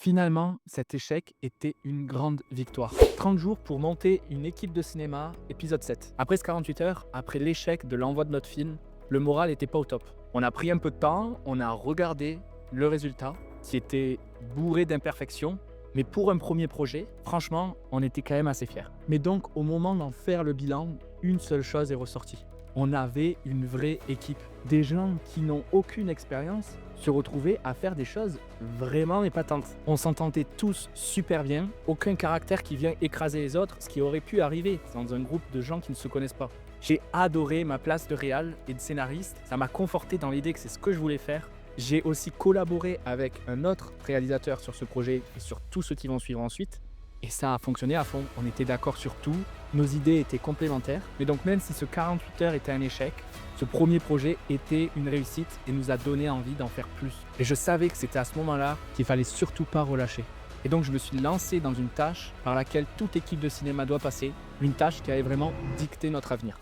Finalement, cet échec était une grande victoire. 30 jours pour monter une équipe de cinéma, épisode 7. Après ce 48 heures, après l'échec de l'envoi de notre film, le moral n'était pas au top. On a pris un peu de temps, on a regardé le résultat, qui était bourré d'imperfections, mais pour un premier projet, franchement, on était quand même assez fiers. Mais donc, au moment d'en faire le bilan, une seule chose est ressortie. On avait une vraie équipe. Des gens qui n'ont aucune expérience se retrouvaient à faire des choses vraiment épatantes. On s'entendait tous super bien, aucun caractère qui vient écraser les autres, ce qui aurait pu arriver dans un groupe de gens qui ne se connaissent pas. J'ai adoré ma place de réal et de scénariste, ça m'a conforté dans l'idée que c'est ce que je voulais faire. J'ai aussi collaboré avec un autre réalisateur sur ce projet et sur tous ceux qui vont suivre ensuite. Et ça a fonctionné à fond, on était d'accord sur tout, nos idées étaient complémentaires. Mais donc même si ce 48 heures était un échec, ce premier projet était une réussite et nous a donné envie d'en faire plus. Et je savais que c'était à ce moment-là qu'il fallait surtout pas relâcher. Et donc je me suis lancé dans une tâche par laquelle toute équipe de cinéma doit passer, une tâche qui allait vraiment dicter notre avenir.